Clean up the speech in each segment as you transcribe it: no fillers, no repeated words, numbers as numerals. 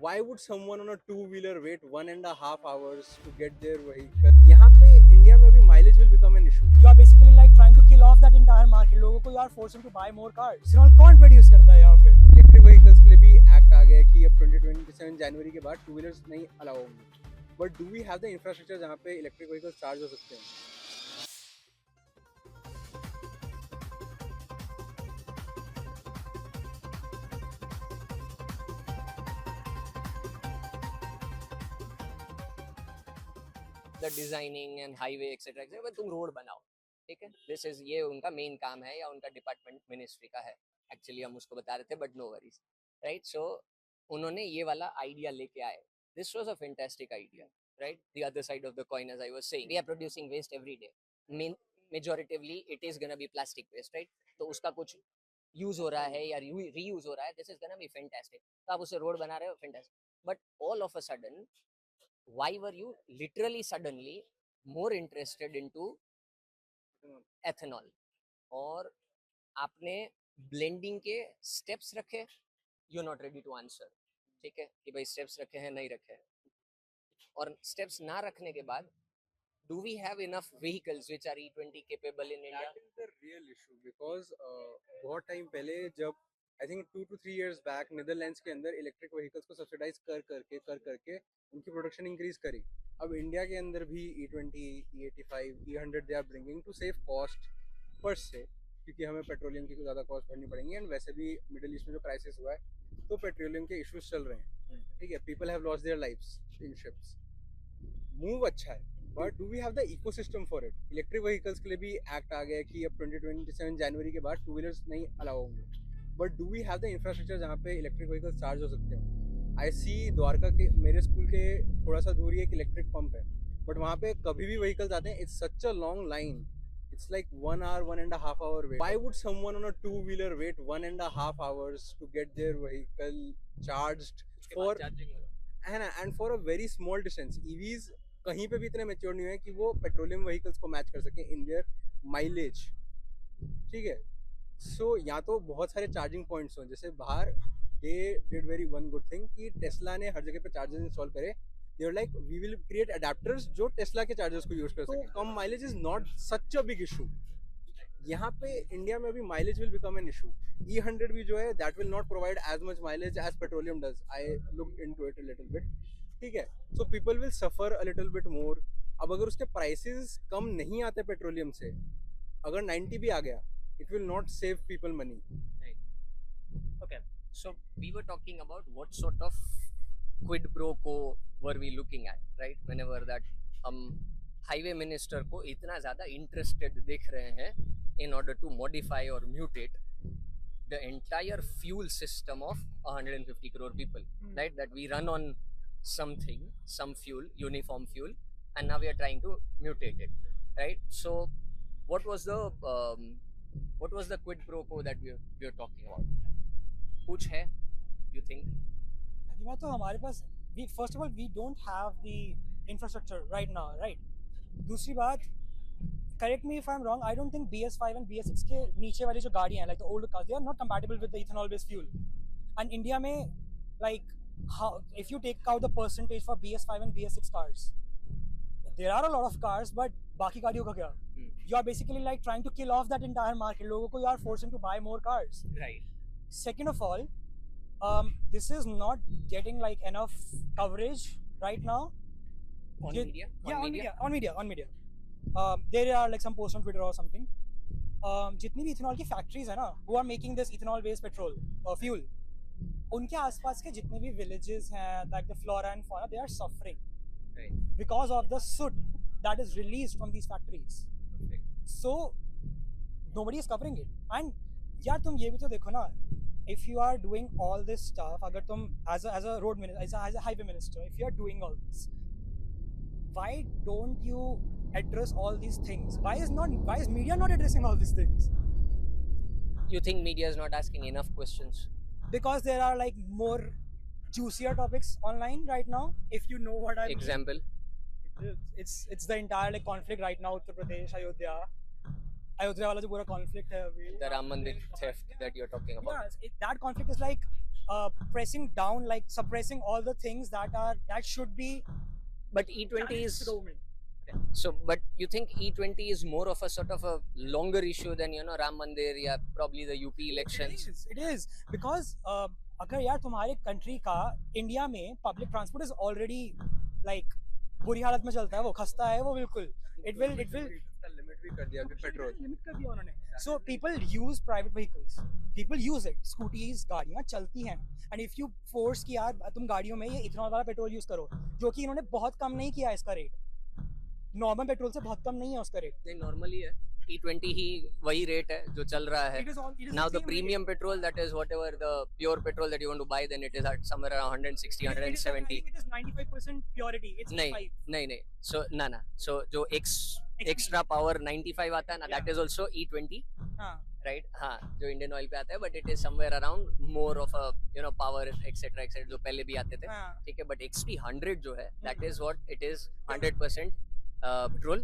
Why would someone on a two-wheeler wait 1.5 hours to get their vehicle? यहाँ पे India में अभी mileage will become an issue. You are basically like trying to kill off that entire market. लोगों को you are forcing to buy more cars. Ethanol कौन produce करता है यहाँ पे? Electric vehicles के लिए भी एक्ट आ गया है कि अब 2027 जनवरी के बाद टू व्हीलर्स नहीं अलाउ होंगे. But do we have the infrastructure जहाँ पे इलेक्ट्रिक व्हीकल्स चार्ज हो सकते हैं? The designing and highway etcetera etcetera, तुम रोड बनाओ, ठीक है. दिस इज ये उनका मेन काम है या उनका डिपार्टमेंट मिनिस्ट्री का है. एक्चुअली हम उसको बता रहे थे, but no worries, right. So उन्होंने ये वाला आइडिया लेके आए. This was a fantastic idea, right. The other side of the coin, as I was saying, we are producing waste every day. Majoritively it is gonna be plastic waste, right. तो उसका कुछ use हो रहा है या reuse हो रहा है. This is gonna be fantastic. तो आप उसे रोड बना रहे हो, fantastic. But all of a sudden, why were you literally suddenly more interested into ethanol? और आपने blending के steps रखे, you're not ready to answer, ठीक है, कि भाई steps रखे हैं नहीं रखे हैं. और steps ना रखने के बाद, do we have enough vehicles which are E20 capable in India? That is the real issue because बहुत टाइम पहले जब I think 2 to 3 years back Netherlands के अंदर इलेक्ट्रिक व्हीकल्स को सब्सिडाइज कर करके उनकी प्रोडक्शन इंक्रीज करी. अब इंडिया के अंदर भी E20, E85, E100 they are bringing to save cost पर से, क्योंकि हमें पेट्रोलियम की ज़्यादा कॉस्ट भरनी पड़ेंगी. एंड वैसे भी मिडिल ईस्ट में जो क्राइसिस हुआ है तो पेट्रोलियम के इश्यूज चल रहे हैं, ठीक है. People have lost their lives in ships. Move अच्छा है, but do we have the ecosystem for it? Electric vehicles के लिए भी एक्ट आ गया है कि अब 2027 जनवरी के बाद टू व्हीलर्स नहीं अलाउ होंगे. But do we have the infrastructure जहाँ पे इलेक्ट्रिक व्हीकल्स चार्ज हो सकते हैं? आई सी द्वारका के मेरे स्कूल के थोड़ा सा दूर ही एक इलेक्ट्रिक पंप है, बट वहाँ पे कभी भी व्हीकल्स आते हैं. It's such a long line. It's like 1 hour, 1.5 hour wait. Why would someone on a two-wheeler wait 1.5 hours to get their vehicle charged for and for a very small distance? EVs कहीं पे भी इतने mature नहीं है कि वो petroleum vehicles को match कर सके इन देयर माइलेज, ठीक है. सो या तो बहुत सारे चार्जिंग पॉइंट्स हों, जैसे बाहर they did very one good thing कि टेस्ला ने हर जगह पे चार्जर्स इंस्टॉल करे. They were like, we will create adapters जो टेस्ला के चार्जर्स को यूज कर सके. कम mileage is not such a big issue. यहाँ पे इंडिया में अभी mileage will become an issue. E100 भी जो है that will not provide as much mileage as petroleum does. I looked into it a little bit, ठीक है. So people will suffer a little bit more. अब अगर उसके prices कम नहीं आते पेट्रोलियम से, अगर 90 भी आ गया, it will not save people money. Okay, so we were talking about what sort of quid pro quo were we looking at, right? Whenever that हम हाईवे मिनिस्टर को इतना ज़्यादा इंटरेस्टेड देख रहे हैं in order to modify or mutate the entire fuel system of 150 crore people, right? That we run on something, some fuel, uniform fuel, and now we are trying to mutate it, right? So what was the quid pro quo that we were talking about? कुछ है, you think? मैं तो हमारे पास first of all we don't have the infrastructure right now, right? दूसरी बात, correct me if I'm wrong, I don't think BS5 and BS6 के नीचे वाली जो गाड़ियाँ हैं, like the older cars, they are not compatible with the ethanol based fuel. And India में, like, if you take out the percentage for BS5 and BS6 cars, there are a lot of cars, but बाकी गाड़ियों का क्या? You are basically like trying to kill off that entire market. लोगों को you are forcing to buy more cars. Right. Second of all, this is not getting like enough coverage right now. On media? On media. There are like some posts on Twitter or something. जितनी भी ethanol की factories है ना, who are making this ethanol based petrol or fuel, उनके आसपास के जितने भी villages हैं, like the flora and fauna, they are suffering, right, because of the soot that is released from these factories. Okay. So nobody is covering it. And यार तुम ये भी तो देखो ना, if you are doing all this stuff, अगर तुम as a road minister, as a highway minister, if you are doing all this, why don't you address all these things? Why is media not addressing all these things? You think media is not asking enough questions? Because there are like more juicier topics online right now, if you know what I mean. Example? It's the entire like conflict right now, Uttar Pradesh, Ayodhya वाला जो पूरा conflict है अभी. The Ram Mandir theft that you're talking about. Yeah, that conflict is like pressing down, like suppressing all the things that should be But E20 challenged is to the government. so. But you think E20 is more of a sort of a longer issue than Ram Mandir, या probably the UP elections? It is because अगर यार तुम्हारे country का India में public transport is already like बुरी हालत में चलता है, वो खस्ता है वो बिल्कुल. It will लिमिट भी कर दिया अभी पेट्रोल. लिमिट कर दिया उन्होंने. So people use private vehicles. People use it. Scooties गाड़ियाँ चलती हैं. And if you force कि यार तुम गाड़ियों में ये इथेनॉल वाला पेट्रोल यूज करो, जो कि इन्होंने बहुत कम नहीं किया इसका रेट, नॉर्मल पेट्रोल से बहुत कम नहीं है उसका रेट. नहीं, नॉर्मली है. E20 ही वही रेट है जो चल रहा है. It is Now the same premium petrol, that is whatever the pure petrol that you want to buy, then it is at somewhere around 160, rate. I 170. think it is 95% purity. It's नहीं 5. नहीं. So ना so जो extra power 95 आता है ना, that is also E20, हाँ. right? हाँ, जो इंडियन ऑयल पे आता है, but it is somewhere around more of a power etc जो पहले भी आते थे. हाँ. ठीक है, but XP100 जो है, that is what it is, 100% petrol,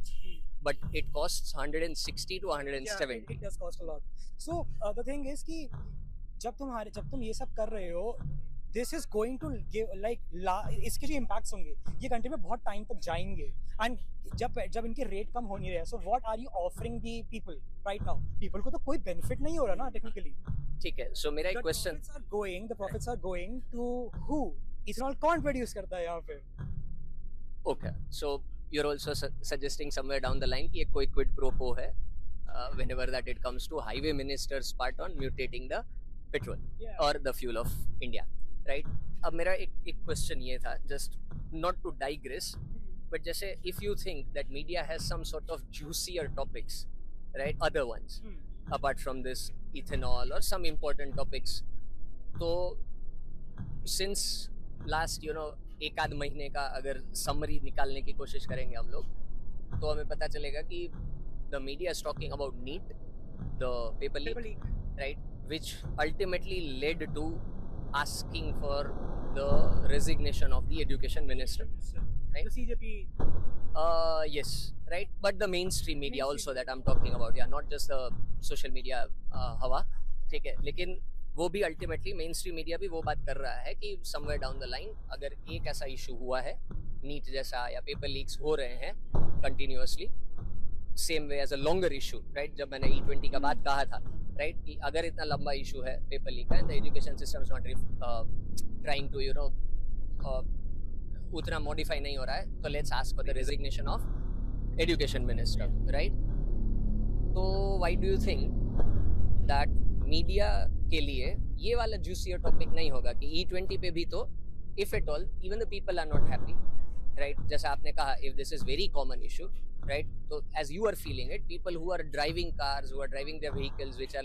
but it costs 160 to 170. Yeah, it does cost a lot. So the thing is कि जब तुम ये सब कर रहे हो, this is going to give इसके जो impacts होंगे ये कंट्री में बहुत टाइम तक जाएंगे. And जब इनके रेट कम हो नहीं रहे, so what are you offering the people right now? People को तो कोई benefit नहीं हो रहा ना technically. ठीक है, so मेरा एक The question. profits are going to who? Ethanol कौन प्रोड्यूस करता है यहाँ पे? Okay, so you're also suggesting somewhere down the line कि एक कोई quid pro quo है whenever that it comes to highway minister's part on mutating the petrol or the fuel of India, right? अब मेरा एक question ये था, just not to digress, but जैसे if you think that media has some sort of juicier topics, right, other ones apart from this ethanol or some important topics, तो since last एक आध महीने का अगर समरी निकालने की कोशिश करेंगे हम लोग, तो हमें पता चलेगा कि the media is talking about NEET, the paper leak, right, which ultimately led to asking for the resignation of the education minister, right? The CJP. Yes, right, but the mainstream media also that I'm talking about, yeah, not just the social media हवा, ठीक है, लेकिन वो भी ultimately main stream media भी वो बात कर रहा है कि समवेयर डाउन द लाइन अगर एक ऐसा इशू हुआ है, नीट जैसा या पेपर लीक्स हो रहे हैं continuously, same way as a longer issue, right, जब मैंने E20 का बात कहा था, राइट, कि अगर इतना लंबा इशू है पेपर लीक का and the education system is not trying to उतना मॉडिफाई नहीं हो रहा है, तो let's ask for the resignation of education minister, right? तो why do you think that media के लिए ये वाला जूसियर टॉपिक नहीं होगा कि E20 पे भी तो if at all even the people are not happy, right, जैसा आपने कहा, if this is very common issue, right, तो as you are feeling it, people who are driving cars, who are driving their vehicles which are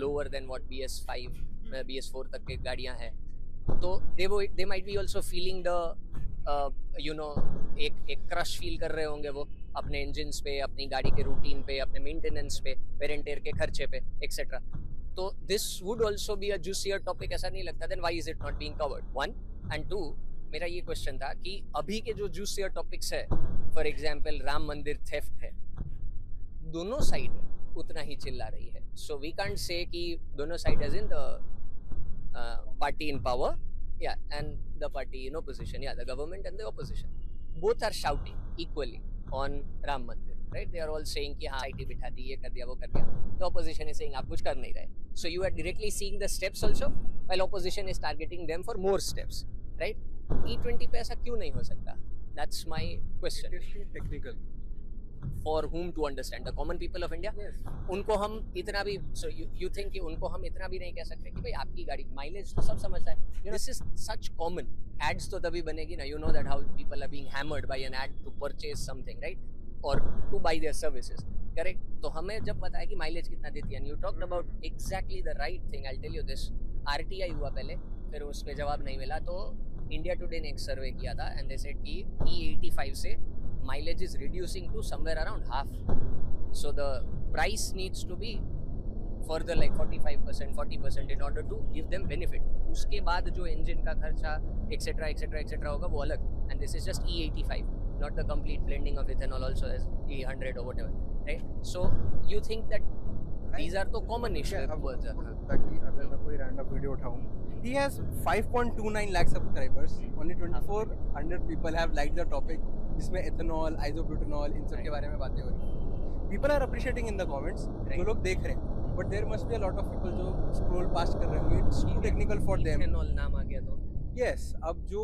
lower than what BS5 BS4 तक के गाड़ियां हैं, तो they might be also feeling the एक crush feel कर रहे होंगे वो अपने इंजन्स पे, अपनी गाड़ी के रूटीन पे, अपने मेंटेनेंस पे, वेयर एंड टेयर के खर्चे पे एक्सेट्रा. तो this would also be a juicier topic, ऐसा नहीं लगता? Then why is it not being covered? 1 and 2, मेरा ये क्वेश्चन था कि अभी के जो जूसियर टॉपिक्स है, फॉर एग्जांपल राम मंदिर थेफ्ट है, दोनों साइड उतना ही चिल्ला रही है. सो वी कांट से कि दोनों side as in the party in power and the party in opposition, the government and the opposition, both are shouting equally on Ram Mandir, right? They are all saying कि हाँ IT बिठा दी, ये कर दिया, वो कर दिया. The opposition is saying आप कुछ कर नहीं रहे. So you are directly seeing the steps also, while opposition is targeting them for more steps, right? E20 पे ऐसा क्यों नहीं हो सकता? That's my question. It is too technical. For whom to understand? The common people of India? Yes. उनको हम इतना भी, so you think कि उनको हम इतना भी नहीं कह सकते कि भाई आपकी गाड़ी माइलेज तो सब समझता है. This is such common. Ads तो तभी बनेगी ना. You know that how people are being hammered by an ad to purchase something, right? Or to buy their services. Correct? तो हमें जब पता है कि माइलेज कितना देती है, and you talked about exactly the right thing. I'll tell you this. RTI हुआ पहले, फिर उस पर जवाब नहीं मिला, तो इंडिया टुडे ने एक सर्वे किया था and they said कि E85 से mileage is reducing to somewhere around half. So the price needs to be further like 45%, 40% in order to give them benefit. उसके बाद जो engine का खर्चा etc etc etc होगा वो अलग. And this is just E85, not the complete blending of ethanol also as E100 or whatever, right? So you think that these are तो common issue है अब बहुत ज़्यादा. ताकि अगर मैं कोई random video उठाऊं, he has 5.29 lakh subscribers, only 2400 people have liked the topic जिसमें ethanol, isobutanol इन सब के बारे में बातें हो रही हैं. People are appreciating in the comments, जो लोग देख रहे हैं, but there must be a lot of people जो scroll past कर रहे होंगे, it's too technical for them. Ethanol नाम आ गया तो. Yes, अब जो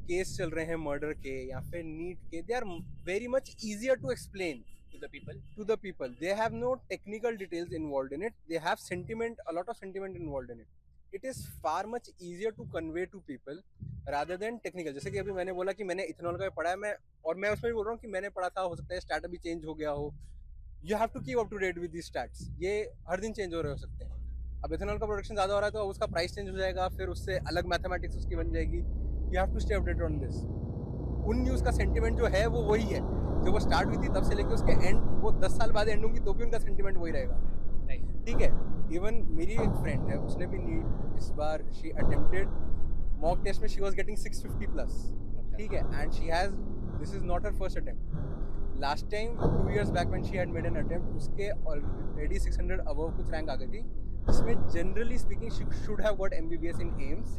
केस चल रहे हैं मर्डर के या फिर नीट के, they are very much easier to explain To the people. to the people. They have no technical details involved in it. They have sentiment, a lot of sentiment involved in it. It is far much easier to convey to people rather than technical. जैसे कि अभी मैंने बोला कि मैंने ethanol का पढ़ा है, मैं उसमें भी बोल रहा हूँ कि मैंने पढ़ा था, हो सकता है स्टैट अभी चेंज हो गया हो. You have to keep up to date with these stats. ये हर दिन चेंज हो रहे हो सकते हैं. अब इथेनॉल का प्रोडक्शन ज़्यादा हो रहा है तो उसका प्राइस चेंज हो जाएगा, फिर उससे अलग मैथमेटिक्स उसकी बन जाएगी. You have to stay updated on this. उन न्यूज़ का सेंटिमेंट जो है वो वही है जो वो स्टार्ट हुई थी तब से लेके उसके एंड, वो 10 साल बाद एंड होंगी तो भी उनका सेंटिमेंट वही रहेगा. ठीक है. इवन मेरी एक फ्रेंड है, उसने भी नीट इस बार शी अटेम्प्टेड मॉक टेस्ट में, शी वाज गेटिंग 650 प्लस. ठीक है. And she has, this is not her first attempt. Last time 2 years back when she had made an attempt, उसके ऑलरेडी 600 अबव कुछ rank आ गई थी, जिसमें generally speaking she should have got MBBS in AIIMS.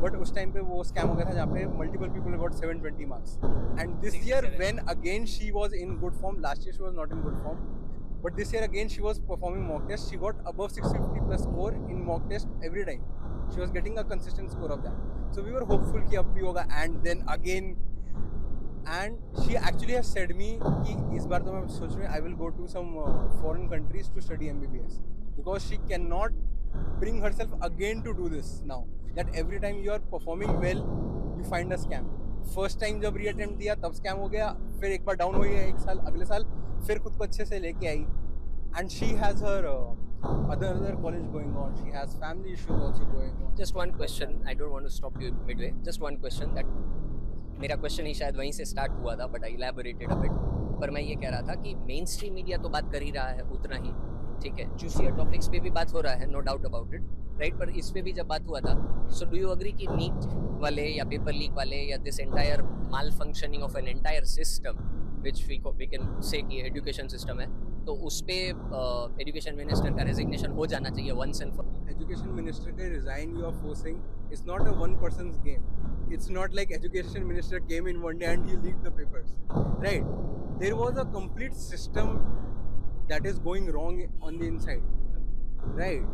But उस time पे वो scam हो गया था जहाँ पे multiple people got 720 marks. And this year when again she was in good form, last year she was not in good form, but this year again she was performing mock test, she got above 650 plus score in mock test every time. She was getting a consistent score of that, so we were hopeful कि अब भी होगा. And then again, and she actually has said me कि इस बार तो मैं सोच रही हूँ I will go to some foreign countries to study MBBS, because she cannot bring herself again to do this now, that every time you are performing well you find a scam. First time जब reattempt दिया तब scam हो गया, फिर एक बार down हो गया, एक साल अगले साल फिर खुद को अच्छे से लेके आई. And she has her other college going on, she has family issues also going on. Just one question, I don't want to stop you midway. Just one question, that मेरा क्वेश्चन ही शायद वहीं से स्टार्ट हुआ था, but I elaborated a bit. पर मैं ये कह रहा था कि मेन स्ट्रीम मीडिया तो बात कर ही रहा है उतना ही, ठीक है, जूसियर टॉपिक्स पे भी बात हो रहा है, no doubt about it, right. पर इस पे भी जब बात हुआ था, सो डू यू अग्री कि नीट वाले या पेपर लीक वाले या this entire malfunctioning of an entire system which we can say कि एजुकेशन सिस्टम है, तो उस पे एजुकेशन मिनिस्टर का रेजिग्नेशन हो जाना चाहिए once and for. Education minister के resign you are forcing, it's not a one person's game. It's not like education minister came in one day and he leaked the papers, right? There was a complete system that is going wrong on the inside, right?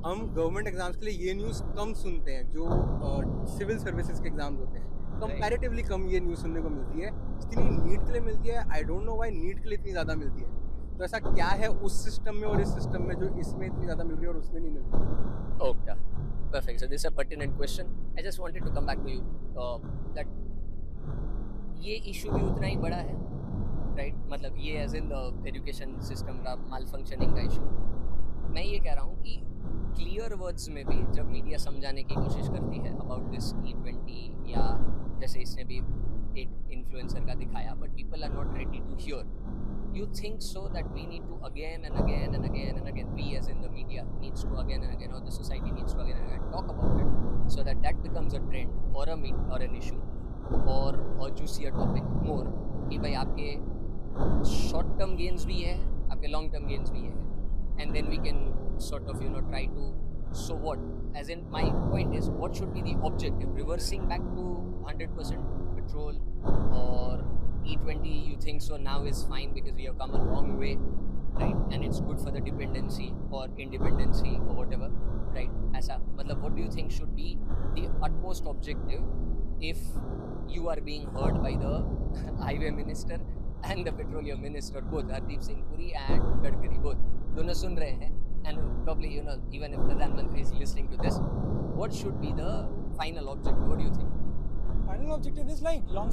हम government exams के लिए ये news कम सुनते हैं, जो civil services के exams होते हैं कंपैरेटिवली कम ये न्यूज़ सुनने को मिलती है जितनी नीट के लिए मिलती है. I don't know why NEET के लिए इतनी ज़्यादा मिलती है. तो ऐसा क्या है उस सिस्टम में और इस सिस्टम में जो इसमें इतनी ज़्यादा मिल रही है और उसमें नहीं मिल रही? Okay, perfect. So this is a pertinent question. I just wanted to come back to you that ये इशू भी उतना ही बड़ा है, राइट? मतलब ये as in the education system का माल फंक्शनिंग का इशू. मैं ये कह रहा हूँ कि क्लियर वर्ड्स में भी जब मीडिया समझाने की कोशिश करती है अबाउट दिस E20, या जैसे इसने भी एक इन्फ्लुएंसर का दिखाया, but people are not ready to hear. You think so that we need to again and again and again and again, we as in the media needs to again and again, or the society needs to again and again talk about it, so that that becomes a trend or or an issue or a juicier topic more, कि भाई आपके short term gains भी है, आपके long term gains भी है, and then we can sort of try to, so what, as in my point is, what should be the objective? Reversing back to 100% petrol, or E20 you think so now is fine because we have come a long way, right? And it's good for the dependency or independency or whatever, right? ऐसा मतलब what do you think should be the utmost objective if you are being heard by the highway minister and the petroleum minister, both Hardeep Singh Puri and Gadkari, both दोनों सुन रहे हैं, and probably even if Pradhan Mantri is listening to this, what should be the final objective? What do you think? Final objective is like long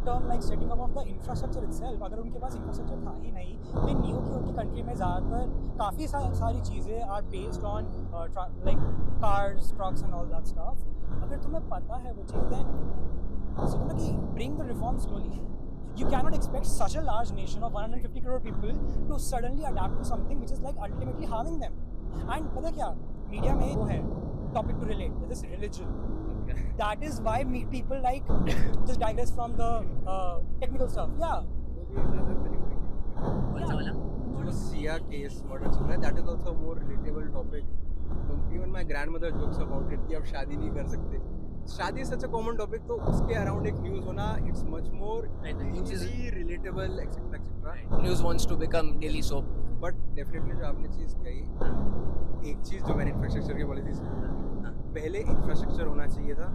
term like setting up of the infrastructure itself. अगर उनके पास infrastructure था ही नहीं, then new की उनकी country में ज़्यादातर काफ़ी सारी चीज़ें are based on like cars, trucks and all that stuff. अगर तुम्हें पता है वो चीज़, then so कि bring the reform slowly. You cannot expect such a large nation of 150 crore people to suddenly adapt to something which is like ultimately harming them. And पता क्या, media में वो है topic to relate, that is religion. That is why people like just digress from the technical stuff. Yeah. कौन सा वाला? जो Siya case murder चल रहा है, that is also more relatable topic. Even my grandmother jokes about it कि अब शादी नहीं कर सकते. शादी is such a common topic, तो उसके अराउंड एक न्यूज़ होना, it's much more Right, the news is- easy relatable etc etc. News wants to become daily soap. But definitely जो आपने चीज़ कही, एक चीज़ जो मैंने इंफ्रास्ट्रक्चर की पॉलिसी से हाँ. पहले इंफ्रास्ट्रक्चर होना चाहिए था,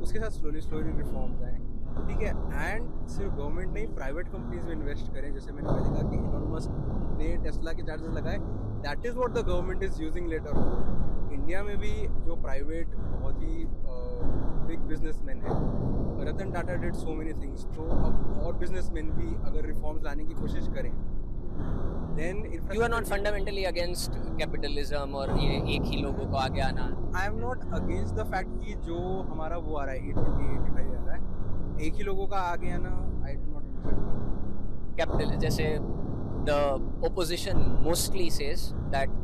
उसके साथ स्लोली स्लोली रिफॉर्म्स आए, ठीक है. एंड सिर्फ गवर्नमेंट नहीं, प्राइवेट कंपनीज में इन्वेस्ट करें. जैसे मैंने पहले कहा कि इलॉन मस्क ने टेस्ला के चार्जेस लगाए, that is what the government is using later on. India में भी जो प्राइवेट बहुत ही बिग बिजनेसमैन है, Ratan Tata did so many things, तो अब और बिजनेसमैन भी अगर रिफॉर्म्स लाने की कोशिश करें, then You are not fundamentally against capitalism और ये एक ही लोगों को आगे आना. I am not against the fact कि जो हमारा वो आ रहा है E20 85 आ रहा है, एक ही लोगों का आगे आना, I do not understand. Capital जैसे the opposition mostly says that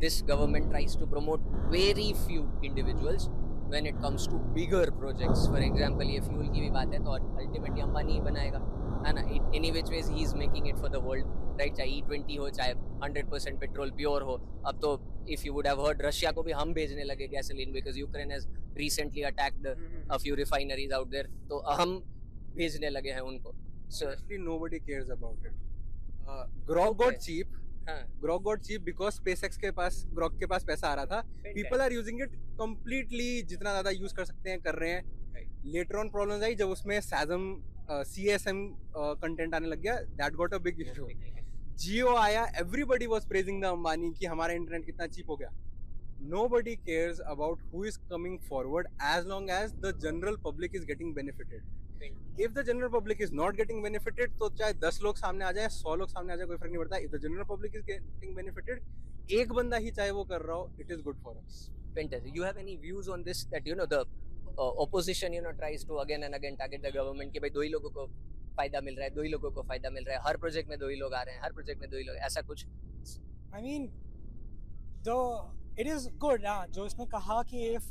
this government tries to promote very few individuals when it comes to bigger projects. For example, ये fuel की भी बात है तो ultimately अंबानी ही बनाएगा, है ना. Any which ways he is making it for the world, right? चाहे E20 हो, चाहे 100% पेट्रोल प्योर हो. अब तो if you would have heard, Russia को भी हम भेजने लगे gasoline because Ukraine has recently attacked a few refineries out there. तो हम भेजने लगे हैं उनको. So Honestly, nobody cares about it. Grok got Okay. cheap. हाँ. Grok got cheap because SpaceX के पास, Grok के पास पैसा आ रहा था. People are using it completely, जितना ज़्यादा यूज कर सकते हैं कर रहे हैं. Later on problems आई जब उसमें CASM कंटेंट आने लग गया. That got a big issue. Jio आया, everybody was praising the Ambani कि हमारा इंटरनेट कितना चीप हो गया. Nobody cares about who is coming forward as long as the general public is getting benefited. If the general public is not getting benefited, तो चाहे 10 लोग सामने आ जाए, 100 लोग सामने आ जाए, कोई फर्क नहीं पड़ता. If the general public is getting benefited, एक बंदा ही चाहे वो कर रहा हो, it is good for us. Fantastic. You have any views on this that the opposition tries to again and again target the government कि भाई दो ही लोगों को फायदा मिल रहा है, दो ही लोगों को फायदा मिल रहा है, हर प्रोजेक्ट में दो ही लोग आ रहे हैं, हर प्रोजेक्ट में दो ही लोग, ऐसा कुछ? I mean, it is good. जो इसने कहा कि if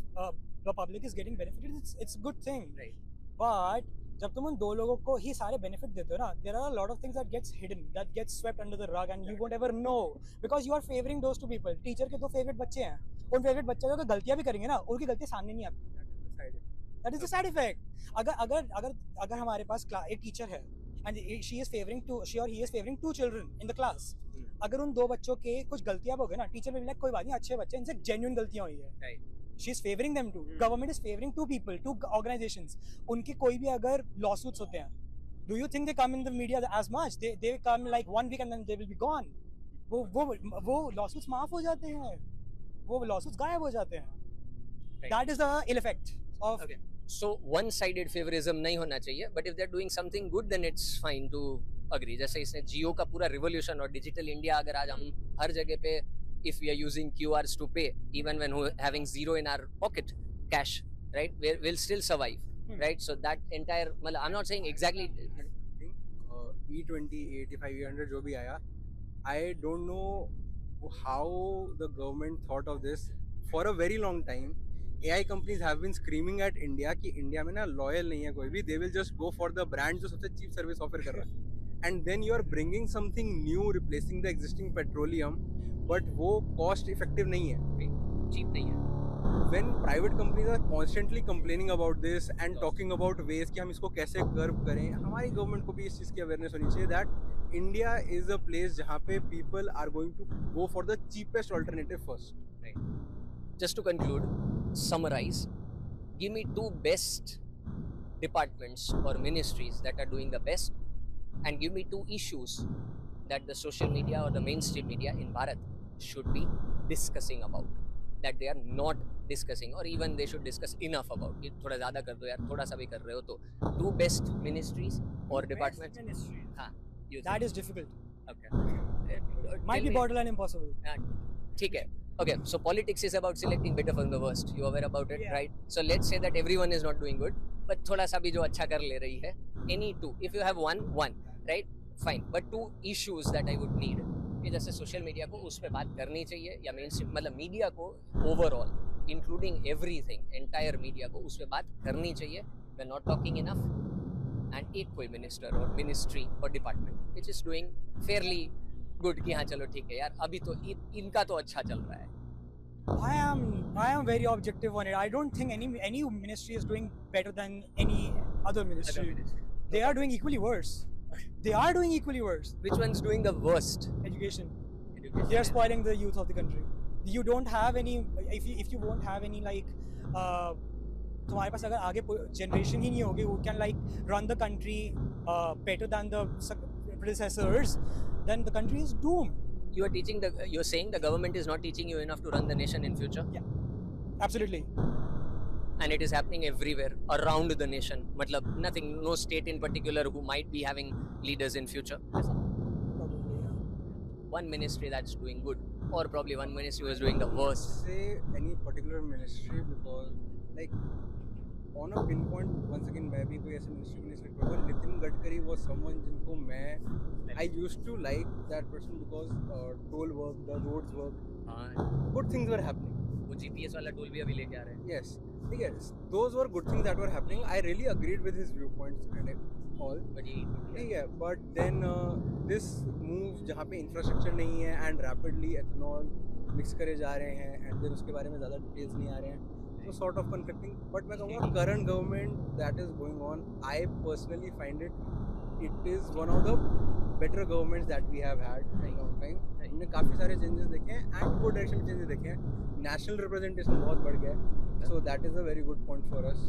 the public is getting benefited, it's a good thing. Right. But जब तुम उन दो लोगों को ही सारे बेनिफिट देते हो ना, there are a lot of things that gets hidden, that gets swept under the rug, and you won't ever know because you are favoring those two people. Teacher के दो फेवरेट बच्चे हैं, उन फेवरेट बच्चे अगर गलतियां भी करेंगे ना, उनकी गलतियां सामने नहीं आती. That is the side effect. अगर हमारे पास एक टीचर है and she or he is favoring two children in the class. अगर उन दो बच्चों के कुछ गलतियां हो गए ना, टीचर will be like कोई बात नहीं, अच्छे बच्चे, इनसे genuine गलतियां हुई है. Right. She is favoring them too. Government is favoring two people, two organizations. उनके कोई भी अगर lawsuits होते हैं, do you think they come in the media as much? They come like 1 week and then they will be gone. वो lawsuits माफ हो जाते हैं, वो lawsuits गायब हो जाते हैं. Right. That is the ill effect of. Okay. So one-sided favorism नहीं होना चाहिए, but if they're doing something good, then it's fine to agree. जैसे इसने जियो का पूरा revolution और digital India, अगर आज हम हर जगह पे if we are using QRs to pay, even when we're having zero in our pocket, cash, right, we'll still survive, right? So that entire, I'm not saying exactly. E20, 85, 800 जो भी आया, I don't know how the government thought of this. For a very long time, AI companies have been screaming at India कि India में ना loyal नहीं है कोई भी. They will just go for the brand जो सबसे cheap service offer कर रहा है. And then you are bringing something new, replacing the existing petroleum. But वो cost effective नहीं है, cheap नहीं है. When private companies are constantly complaining about this and talking about ways कि हम इसको कैसे curb करें, हमारी government को भी इस चीज़ की awareness होनी चाहिए that India is a place जहाँ पे people are going to go for the cheapest alternative first. Right. Just to conclude, summarize, give me two best departments or ministries that are doing the best, and give me two issues that the social media or the mainstream media in Bharat should be discussing about, that they are not discussing, or even they should discuss enough about. ये थोड़ा ज़्यादा कर दो यार, थोड़ा सा भी कर रहे हो तो. Two best ministries or departments. हाँ. That is difficult. Okay. Might be borderline impossible. ठीक है. Okay, so politics is about selecting better from the worst. You aware about it, Yeah. right? So let's say that everyone is not doing good, but थोड़ा सा भी जो अच्छा कर ले रही है. Any two. If you have one, right? Fine. But two issues that I would need. कि जैसे सोशल मीडिया को उस पर बात करनी चाहिए, या मेन मतलब मीडिया को overall including everything, entire media को उस पर बात करनी चाहिए. We are not talking enough. And एक कोई मिनिस्टर और मिनिस्ट्री और department which is doing fairly good कि हाँ चलो ठीक है यार, अभी तो इनका तो अच्छा चल रहा है. I am very objective on it. I don't think any ministry is doing better than any other ministry. They are doing equally worse. They are doing equally worse. Which one's doing the worst? Education. Education. They are spoiling the youth of the country. You don't have any. If you won't have any like. तुम्हारे पास अगर आगे generation ही नहीं होगी who can like run the country better than the predecessors, then the country is doomed. You're saying the government is not teaching you enough to run the nation in future? Yeah, absolutely. And it is happening everywhere around the nation. Matlab nothing, no state in particular who might be having leaders in future. Probably, yeah. One ministry that's doing good, or probably one ministry who is doing the worst. Say any particular ministry because like on a pinpoint once again मैं भी कोई ऐसे ministry को नहीं select करूँगा. Nitin Gadkari was someone जिनको I used to like that person because toll work, the roads work, good things were happening. वो GPS वाला tool भी अभी लेके आ रहे हैं. Yes, yes, those were good things that were happening. I really agreed with his viewpoints and all. But then this move जहाँ पे infrastructure नहीं है and rapidly ethanol mix करे जा रहे हैं and then उसके बारे में ज़्यादा details नहीं आ रहे हैं. So sort of conflicting. But मैं कहूँगा current government that is going on, I personally find it is one of the better governments that we have had in a long time. हमने काफ़ी सारे changes देखे हैं and good direction में changes देखे हैं. National representation बहुत बढ़ गया है. So that is a very good point for us.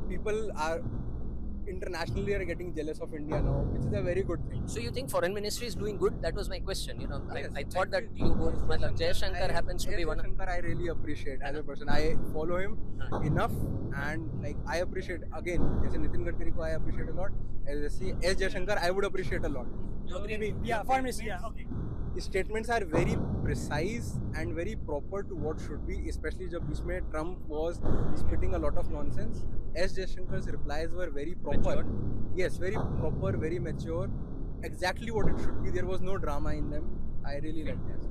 People are internationally are getting jealous of India now, which is a very good thing. So you think foreign ministry is doing good? That was my question. You know, Yes, I thought that you both, matlab Jaishankar happens to be one. Jaishankar I really appreciate as a person. I follow him enough and like I appreciate again. जैसे नितिन गडकरी को I appreciate a lot. As S Jaishankar I would appreciate a lot. Yeah, foreign ministry. Yeah, okay. His statements are very precise and very proper to what should be, especially जब इसमें Trump was spitting a lot of nonsense. S Jaishankar's replies were very proper. Matured. Yes, very proper, very mature. Exactly what it should be. There was no drama in them. I really liked that.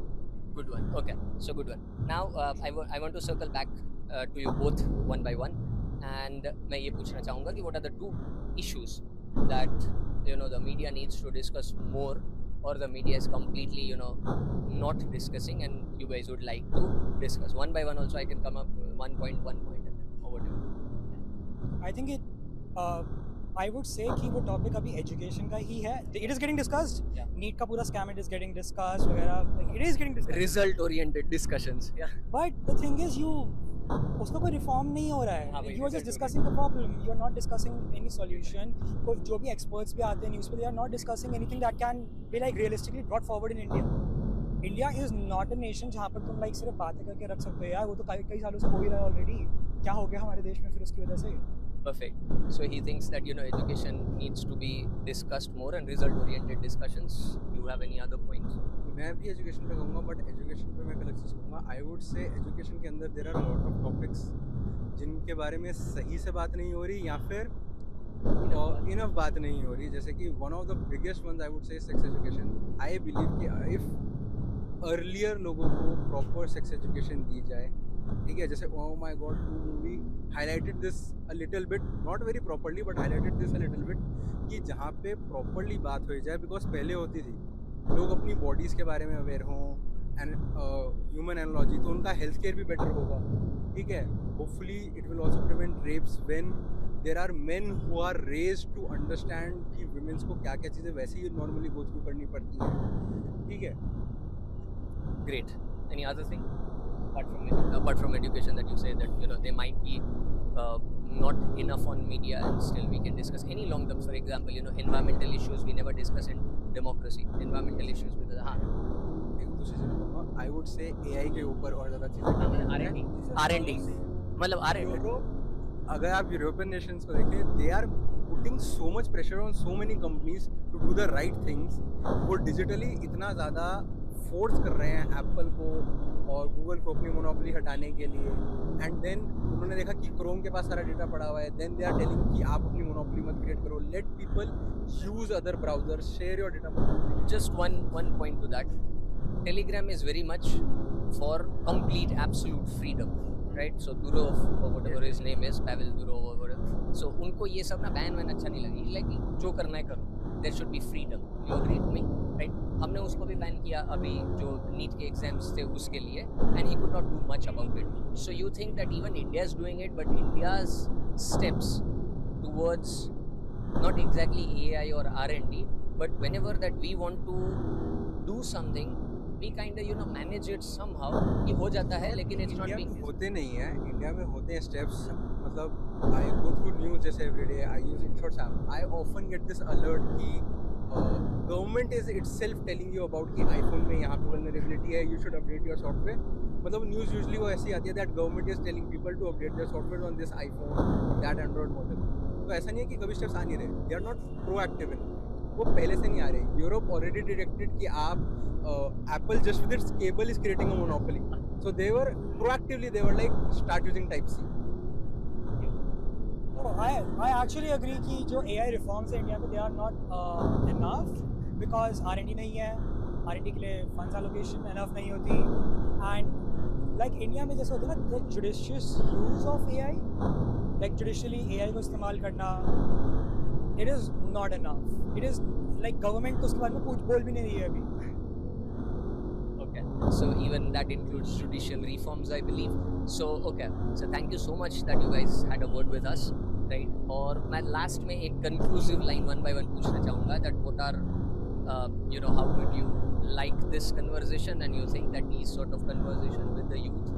Good one. Okay, so good one. Now I want to circle back to you both one by one, and मैं ये पूछना चाहूँगा कि what are the two issues that you know the media needs to discuss more, or the media is completely not discussing, and you guys would like to discuss one by one. Also, I can come up one point, and then over to you. I think I would say कि वो topic अभी education का ही है. It is getting discussed. Yeah. NEET का पूरा scam is getting discussed वगैरह. It is getting discussed. Result-oriented discussions. Yeah. But the thing is, उसका कोई reform नहीं हो रहा हाँ है. भाई, You are just result discussing the problem. You are not discussing any solution. जो भी experts भी आते हैं news पे, they are not discussing anything that can be like realistically brought forward in India. India is not a nation जहाँ पर तुम like सिर्फ बातें करके रख सकते हो यार. वो तो कई सालों से हो ही रहा है already. क्या हो गया हमारे देश में फिर उसकी वजह से? Perfect. So he thinks that education needs to be discussed more and result-oriented discussions. You have any other points? मैं भी एजुकेशन पे कहूँगा बट एजुकेशन पे मैं एक अलग चीज़ कहूँगा. आई वुड से एजुकेशन के अंदर there are lot of topics जिनके बारे में सही से बात नहीं हो रही या फिर इनफ बात नहीं हो रही. जैसे कि one of the biggest ones I would say sex education. I believe कि इफ़ अर्लियर लोगों को प्रॉपर सेक्स एजुकेशन दी जाए, ठीक है, जैसे oh my God 2 movie highlighted this a little bit, not very properly but highlighted this a little bit, कि जहाँ पे प्रॉपरली बात हो जाए. बिकॉज पहले होती थी लोग अपनी बॉडीज़ के बारे में अवेयर हों एंड ह्यूमन एनालॉजी, तो उनका हेल्थ केयर भी बेटर होगा. ठीक है, hopefully it will also prevent rapes when there are men who are raised to understand कि वुमेन्स को क्या क्या चीज़ें वैसे ही नॉर्मली गो थ्रू करनी पड़ती हैं. ठीक है. Great. Any other thing apart from education that you say that they might be not enough on media and still we can discuss any long term? For example, environmental issues we never discuss in democracy. Environmental issues because एक दूसरी चीज़ कहूँगा, आई would से AI के ऊपर और ज़्यादा चीज़ें R&D मतलब R&D. अगर आप यूरोपियन नेशंस को देखें, they are putting so much pressure on so many companies to do the right things. वो डिजिटली इतना ज़्यादा फोर्स कर रहे हैं एप्पल को और गूगल को अपनी मोनोपोली हटाने के लिए. एंड देन उन्होंने देखा कि क्रोम के पास सारा डेटा पड़ा हुआ है. देन दे आर टेलिंग कि आप अपनी मोनोपोली मत क्रिएट करो, let people use other browsers, share your data. Just one point to that. Telegram is very much for complete absolute freedom, right? So Durov or whatever his name is, Pavel Durov or whatever. So उनको ये सब ना ban van अच्छा नहीं लगी. Like जो करना है करो. There should be freedom, you agree with me, right? हमने उसको भी बैन किया अभी जो नीट के एग्जाम्स थे उसके लिए, and he could not do much about it. So you think that even India is doing it, but India's steps towards not exactly AI or R&D, but whenever that we want to do something, we kind of manage it somehow कि हो जाता है, लेकिन it's not India being में used. होते नहीं है, India में होते हैं स्टेप्स. मतलब आई गो थ्रू न्यूज़ जैसे everyday, I use Inshorts app, I often get this alert कि government is itself telling you about कि आईफोन में यहाँ पे वल्नरेबिलिटी है, you should update your software. मतलब न्यूज़ यूजुअली वो ऐसी आती है that government is telling people to update their software on this iPhone, that Android model. तो ऐसा नहीं है कि कभी स्टेप्स आ नहीं रहे, they are not proactive in, वो पहले से नहीं आ रहे. यूरोप ऑलरेडी डिटेक्टेड कि आप Apple just with its cable is creating a monopoly. So they were proactively, they were like start using Type C. No, I actually agree कि जो AI reforms है इंडिया में they are not enough because R&D नहीं है, R&D के लिए funds allocation enough नहीं होती, and like इंडिया में जैसे होता है ना the judicious use of AI, like judicially AI को इस्तेमाल करना, it is not enough. It is like government तो उसके बारे में कुछ बोल भी नहीं रही है अभी. Okay, so even that includes judicial reforms, I believe. So okay, so thank you so much that you guys had a word with us, right? और मैं last में एक conclusive line one by one पूछना चाहूँगा that what are how did you like this conversation, and you think that these sort of conversation with the youth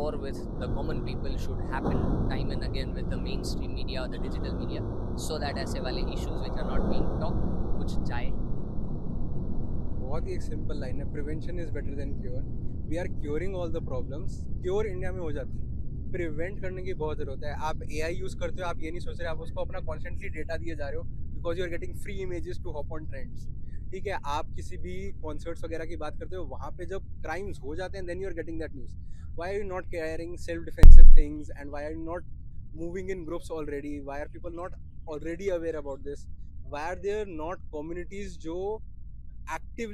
or with the common people should happen time and again with the mainstream media or the digital media, so that ऐसे वाले issues which are not being talked कुछ जाए. बहुत ही एक simple line है, prevention is better than cure. We are curing all the problems, cure India में हो जाती है, प्रिवेंट करने की बहुत ज़रूरत है. आप AI यूज़ करते हो, आप ये नहीं सोच रहे आप उसको अपना कॉन्स्टेंटली डेटा दिए जा रहे हो because you are getting free images to hop on trends. ठीक है, आप किसी भी कॉन्सर्ट्स वगैरह की बात करते हो, वहाँ पे जब क्राइम्स हो जाते हैं then you are getting that news. Why are you not caring self defensive things, and why are you not moving in groups already, why are people not already aware about this, why are there not communities जो actively